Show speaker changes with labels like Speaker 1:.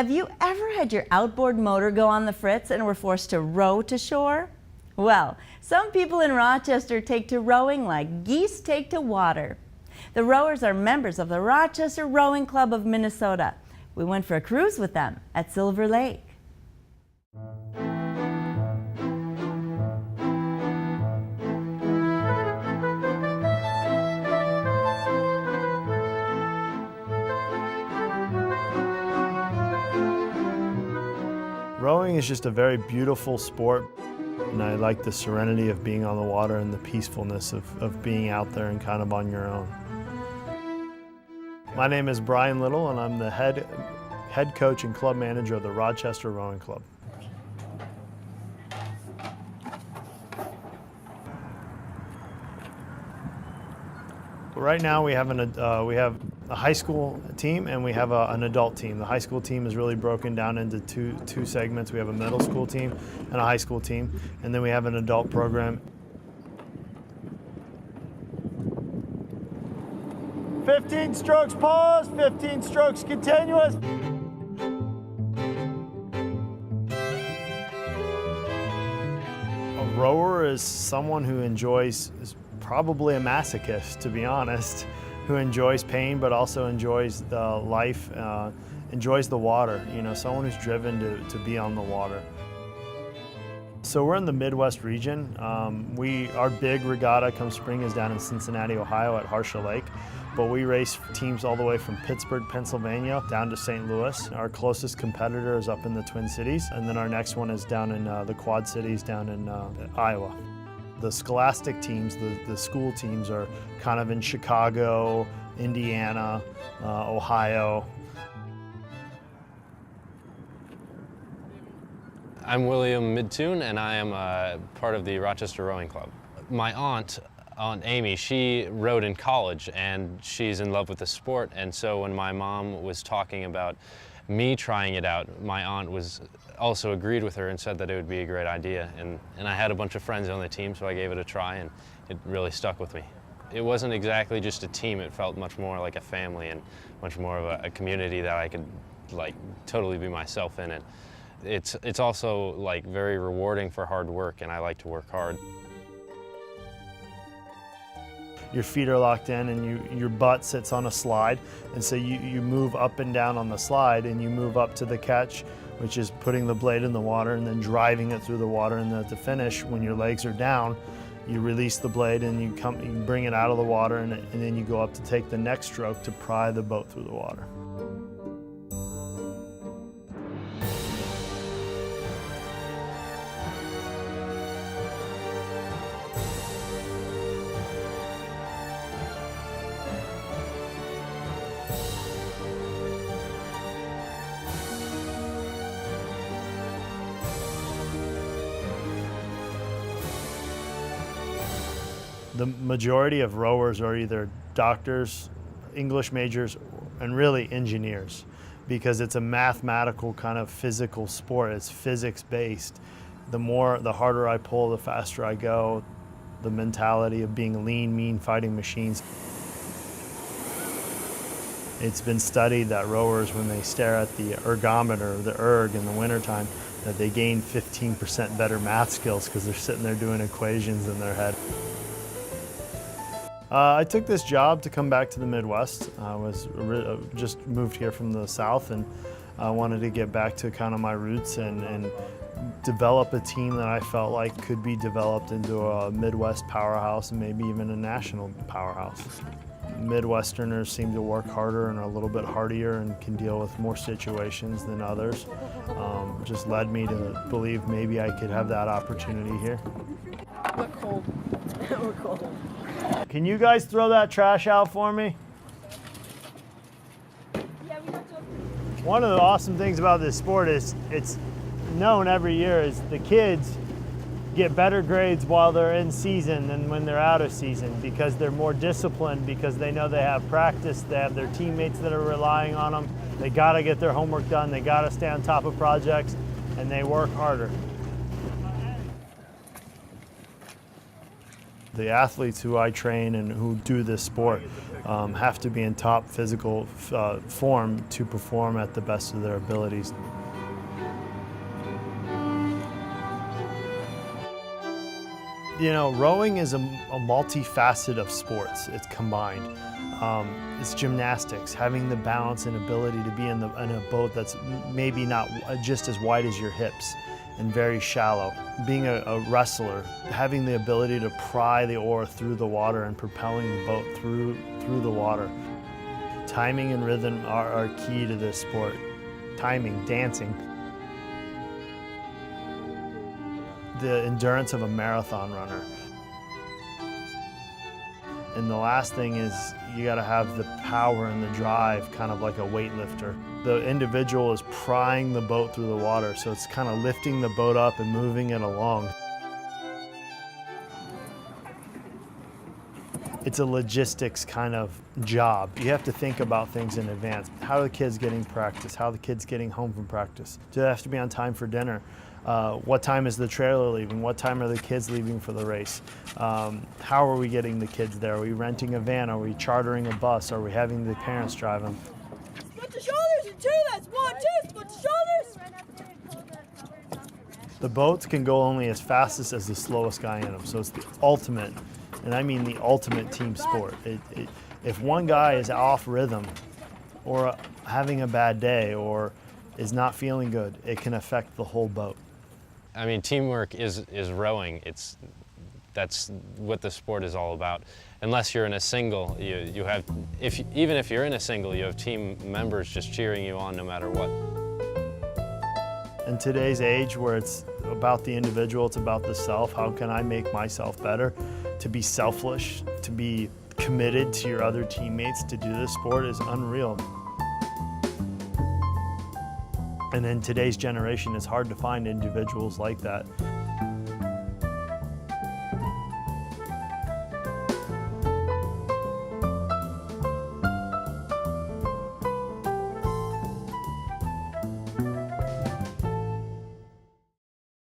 Speaker 1: Have you ever had your outboard motor go on the fritz and were forced to row to shore? Well, some people in Rochester take to rowing like geese take to water. The rowers are members of the Rochester Rowing Club of Minnesota. We went for a cruise with them at Silver Lake.
Speaker 2: Rowing is just a very beautiful sport, and I like the serenity of being on the water and the peacefulness of being out there and kind of on your own. My name is Brian Little, and I'm the head coach and club manager of the Rochester Rowing Club. Right now we have a high school team and we have an adult team. The high school team is really broken down into two segments. We have a middle school team and a high school team, and then we have an adult program. 15 strokes pause, 15 strokes continuous. A rower is someone who is probably a masochist, to be honest, who enjoys pain but also enjoys the life, enjoys the water, someone who's driven to be on the water. So we're in the Midwest region. Our big regatta come spring is down in Cincinnati, Ohio at Harsha Lake, but we race teams all the way from Pittsburgh, Pennsylvania down to St. Louis. Our closest competitor is up in the Twin Cities, and then our next one is down in the Quad Cities down in Iowa. The scholastic teams, the school teams, are kind of in Chicago, Indiana, Ohio.
Speaker 3: I'm William Midtune, and I am part of the Rochester Rowing Club. My Aunt Amy, she rowed in college, and she's in love with the sport, and so when my mom was talking about me trying it out, my aunt also agreed with her and said that it would be a great idea. And I had a bunch of friends on the team, so I gave it a try, and it really stuck with me. It wasn't exactly just a team, it felt much more like a family and much more of a community that I could totally be myself in it. It's also very rewarding for hard work, and I like to work hard.
Speaker 2: Your feet are locked in and your butt sits on a slide, and so you move up and down on the slide, and you move up to the catch, which is putting the blade in the water and then driving it through the water, and then at the finish, when your legs are down, you release the blade and you bring it out of the water, and then you go up to take the next stroke to pry the boat through the water. The majority of rowers are either doctors, English majors, and really engineers, because it's a mathematical kind of physical sport. It's physics-based. The harder I pull, the faster I go. The mentality of being lean, mean fighting machines. It's been studied that rowers, when they stare at the ergometer, the erg, in the wintertime, that they gain 15% better math skills because they're sitting there doing equations in their head. I took this job to come back to the Midwest. I just moved here from the South, and I wanted to get back to kind of my roots and develop a team that I felt like could be developed into a Midwest powerhouse and maybe even a national powerhouse. Midwesterners seem to work harder and are a little bit hardier and can deal with more situations than others. Just led me to believe maybe I could have that opportunity here.
Speaker 4: We're cold. We're cold.
Speaker 2: Can you guys throw that trash out for me? One of the awesome things about this sport is it's known every year is the kids get better grades while they're in season than when they're out of season, because they're more disciplined, because they know they have practice, they have their teammates that are relying on them, they gotta get their homework done, they gotta stay on top of projects, and they work harder. The athletes who I train and who do this sport have to be in top physical form to perform at the best of their abilities. You know, rowing is a multifaceted of sports. It's combined. It's gymnastics, having the balance and ability to be in a boat that's maybe not just as wide as your hips and very shallow. Being a wrestler, having the ability to pry the oar through the water and propelling the boat through the water. Timing and rhythm are key to this sport. Timing, dancing. The endurance of a marathon runner. And the last thing is you got to have the power and the drive, kind of like a weightlifter. The individual is prying the boat through the water, so it's kind of lifting the boat up and moving it along. It's a logistics kind of job. You have to think about things in advance. How are the kids getting practice? How are the kids getting home from practice? Do they have to be on time for dinner? What time is the trailer leaving? What time are the kids leaving for the race? How are we getting the kids there? Are we renting a van? Are we chartering a bus? Are we having the parents drive them?
Speaker 4: Split the shoulders and two, that's 1, 2, split the shoulders.
Speaker 2: The boats can go only as fastest as the slowest guy in them, so it's the ultimate, and I mean the ultimate team sport. If one guy is off rhythm or having a bad day or is not feeling good, it can affect the whole boat.
Speaker 3: I mean, teamwork is rowing. That's what the sport is all about. Unless you're in a single, you have, even if you're in a single, you have team members just cheering you on no matter what.
Speaker 2: In today's age where it's about the individual, it's about the self, how can I make myself better? To be selfish, to be committed to your other teammates to do this sport is unreal. And in today's generation, it's hard to find individuals like that.